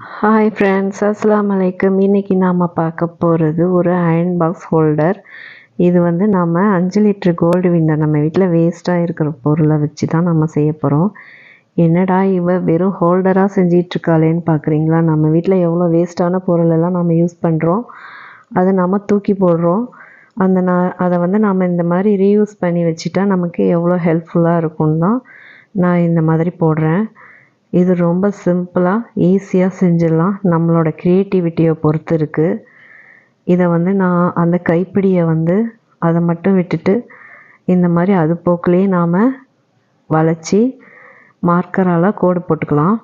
Hi friends, அஸ்ஸலாமு அலைக்கும். இன்றைக்கி நாம் பார்க்க போகிறது ஒரு அயன் பாக்ஸ் ஹோல்டர். இது வந்து நம்ம 5 லிட்டர் கோல்டு வின்னர் நம்ம வீட்டில் வேஸ்ட்டாக இருக்கிற பொருளை வச்சு தான் நம்ம செய்ய போகிறோம். என்னடா இவ வெறும் ஹோல்டராக செஞ்சிட்ருக்காளேன்னு பார்க்குறீங்களா? நம்ம வீட்டில் எவ்வளோ வேஸ்ட்டான பொருளெல்லாம் நம்ம யூஸ் பண்ணுறோம், அதை நம்ம தூக்கி போடுறோம். அதை வந்து நம்ம இந்த மாதிரி ரீயூஸ் பண்ணி வச்சுட்டா நமக்கு எவ்வளோ ஹெல்ப்ஃபுல்லாக இருக்கும்னு தான் நான் இந்த மாதிரி போடுறேன். இது ரொம்ப சிம்பிளாக ஈஸியாக செஞ்சிடலாம். நம்மளோட க்ரியேட்டிவிட்டியை பொறுத்து இருக்குது. இதை வந்து நான் அந்த கைப்பிடியை வந்து அதை மட்டும் விட்டுட்டு இந்த மாதிரி அது போக்குலேயே நாம் வளைச்சி மார்க்கரால் கோடு போட்டுக்கலாம்.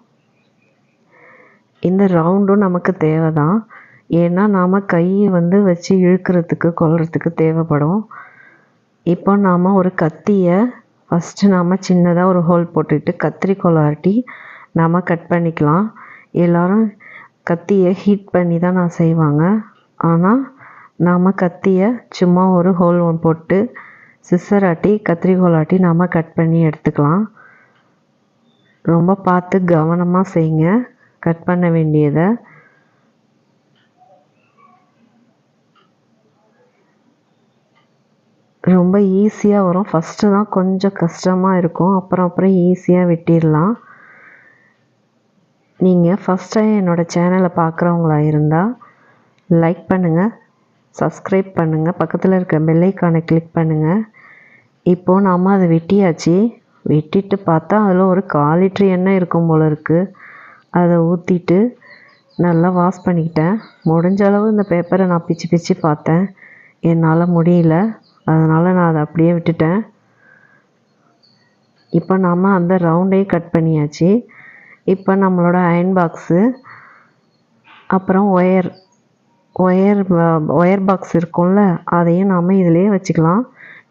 இந்த ரவுண்டும் நமக்கு தேவை தான், ஏன்னா நாம் கையை வந்து வச்சு இழுக்கிறதுக்கு கொல்றதுக்கு தேவைப்படும். இப்போ நாம் ஒரு கத்தியை ஃபஸ்ட்டு நாம் சின்னதாக ஒரு ஹோல் போட்டுக்கிட்டு கத்திரிக்கோல் ஆட்டி நாம் கட் பண்ணிக்கலாம். எல்லோரும் கத்தியை ஹீட் பண்ணி தான் நான் செய்வாங்க. ஆனால் நாம் கத்தியை சும்மா ஒரு ஹோல் போட்டு சிசர் ஆட்டி கத்திரிக்கோல் ஆட்டி நாம் கட் பண்ணி எடுத்துக்கலாம். ரொம்ப பார்த்து கவனமாக செய்யுங்க கட் பண்ண வேண்டியதை. ரொம்ப ஈஸியாக வரும். ஃபஸ்ட்டு தான் கொஞ்சம் கஷ்டமாக இருக்கும், அப்புறம் ஈஸியாக வெட்டிடலாம். நீங்கள் ஃபஸ்ட் டைம் என்னோடய சேனலை பார்க்குறவங்களா இருந்தால் லைக் பண்ணுங்கள், சப்ஸ்கிரைப் பண்ணுங்கள், பக்கத்தில் இருக்க பெல் ஐக்கானை கிளிக் பண்ணுங்கள். இப்போது நாம் அதை வெட்டியாச்சு. வெட்டிட்டு பார்த்தா அதில் ஒரு 1/4 லிட்ரு எண்ணெய் இருக்கும் போல் இருக்குது. அதை ஊற்றிட்டு நல்லா வாஷ் பண்ணிக்கிட்டேன். முடிஞ்ச அளவு இந்த பேப்பரை நான் பிச்சு பார்த்தேன், என்னால் முடியல, அதனால் நான் அதை அப்படியே விட்டுட்டேன். இப்போ நாம் அந்த ரவுண்டையும் கட் பண்ணியாச்சு. இப்போ நம்மளோட அயன் பாக்ஸு, அப்புறம் ஒயர் பாக்ஸ் இருக்கும்ல, அதையும் நாம் இதிலே வச்சுக்கலாம்.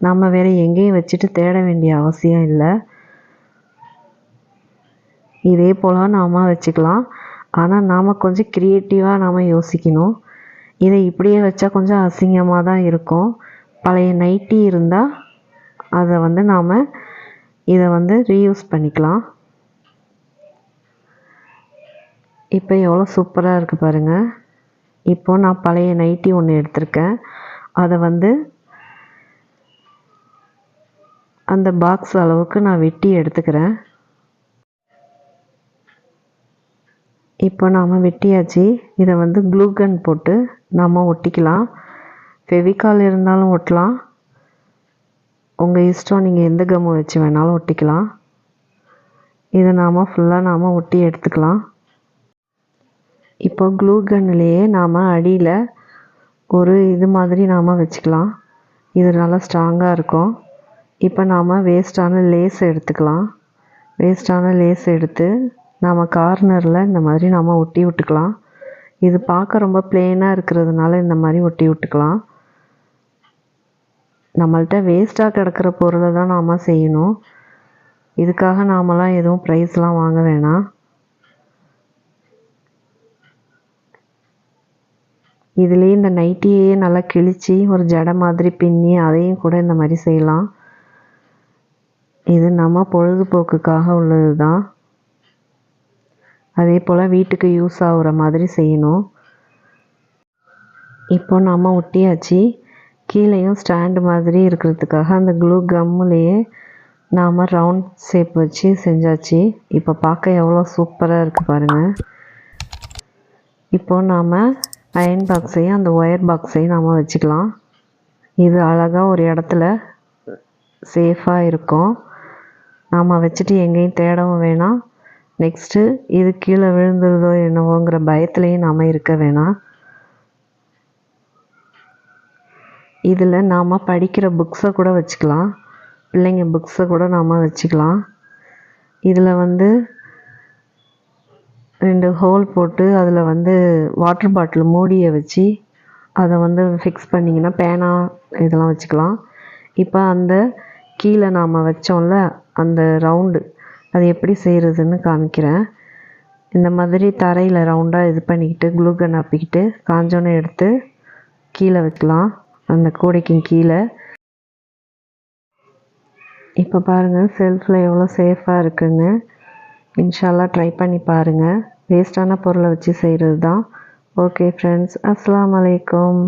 நம்ம வேறு எங்கேயும் வச்சுட்டு தேட வேண்டிய அவசியம் இல்லை. இதே போல் நாம் வச்சுக்கலாம். ஆனால் நாம் கொஞ்சம் க்ரியேட்டிவாக நாம் யோசிக்கணும். இதை இப்படியே வச்சா கொஞ்சம் அசிங்கமாக தான் இருக்கும். பழைய நைட்டி இருந்தால் அதை வந்து நாம் இதை வந்து ரீயூஸ் பண்ணிக்கலாம். இப்போ எவ்வளோ சூப்பராக இருக்குது பாருங்கள். இப்போது நான் பழைய நைட்டி ஒன்று எடுத்திருக்கேன். அதை வந்து அந்த பாக்ஸ் அளவுக்கு நான் வெட்டி எடுத்துக்கிறேன். இப்போ நாம் வெட்டியாச்சு. இதை வந்து க்ளூ கன் போட்டு நாம் ஒட்டிக்கலாம். ஃபெவிகால் இருந்தாலும் ஒட்டலாம், உங்கள் இஷ்டம், நீங்கள் எந்த கம்மு வச்சு வேணாலும் ஒட்டிக்கலாம். இதை நாம் ஃபுல்லாக ஒட்டி எடுத்துக்கலாம். இப்போ க்ளூ கன்னுலேயே நாம் அடியில் ஒரு இது மாதிரி நாம் வச்சுக்கலாம். இது நல்லா ஸ்ட்ராங்காக இருக்கும். இப்போ நாம் வேஸ்ட்டான லேஸ் எடுத்துக்கலாம். வேஸ்ட்டான லேஸ் எடுத்து நாம் கார்னரில் இந்த மாதிரி நாம் ஒட்டி விட்டுக்கலாம். இது பார்க்க ரொம்ப ப்ளெயினாக இருக்கிறதுனால இந்த மாதிரி ஒட்டி விட்டுக்கலாம். நம்மள்கிட்ட வேஸ்ட்டாக கிடக்கிற பொருளை தான் நாம் செய்யணும். இதுக்காக நாமெல்லாம் எதுவும் ப்ரைஸ்லாம் வாங்க வேணாம். இதுலேயே இந்த நைட்டியே நல்லா கிழித்து ஒரு ஜடை மாதிரி பின்னி அதையும் கூட இந்த மாதிரி செய்யலாம். இது நம்ம பொழுதுபோக்குக்காக உள்ளது தான். அதே போல் வீட்டுக்கு யூஸ் ஆகுற மாதிரி செய்யணும். இப்போ நம்ம ஒட்டியாச்சு. கீழேயும் ஸ்டாண்டு மாதிரி இருக்கிறதுக்காக அந்த க்ளூ கம்முலேயே நாம் ரவுண்ட் ஷேப் வச்சு செஞ்சாச்சு. இப்போ பார்க்க எவ்வளோ சூப்பராக இருக்குது பாருங்கள். இப்போது நாம் அயன் பாக்ஸையும் அந்த ஒயர் பாக்ஸையும் நாம் வச்சுக்கலாம். இது அழகாக ஒரு இடத்துல சேஃபாக இருக்கும். நாம் வச்சுட்டு எங்கேயும் தேடவும் வேணாம். நெக்ஸ்ட்டு இது கீழே விழுந்துருதோ என்னவோங்கிற பயத்துலேயும் நாம் இருக்க வேணாம். இதில் நாம் படிக்கிற புக்ஸை கூட வச்சுக்கலாம். பிள்ளைங்க புக்ஸை கூட நாம் வச்சுக்கலாம். இதில் வந்து 2 ஹோல் போட்டு அதில் வந்து வாட்டர் பாட்டில் மூடியை வச்சு அதை வந்து ஃபிக்ஸ் பண்ணிங்கன்னா பேனா இதெல்லாம் வச்சுக்கலாம். இப்போ அந்த கீழே நாம் வச்சோம்ல அந்த ரவுண்டு, அது எப்படி செய்கிறதுன்னு காமிக்கிறேன். இந்த மாதிரி தரையில் ரவுண்டாக இது பண்ணிக்கிட்டு க்ளூ கன் அப்பிக்கிட்டு காஞ்சோன்னே எடுத்து கீழே வைக்கலாம், அந்த கூடைக்கு கீழே. இப்போ பாருங்கள் செல்ஃபில் எவ்வளோ சேஃபாக இருக்குதுன்னு. இன்ஷால்லா ட்ரை பண்ணி பாருங்கள். வேஸ்ட்டான பொருளை வச்சு செய்கிறது தான். ஓகே ஃப்ரெண்ட்ஸ், அஸ்ஸலாமு அலைக்கும்.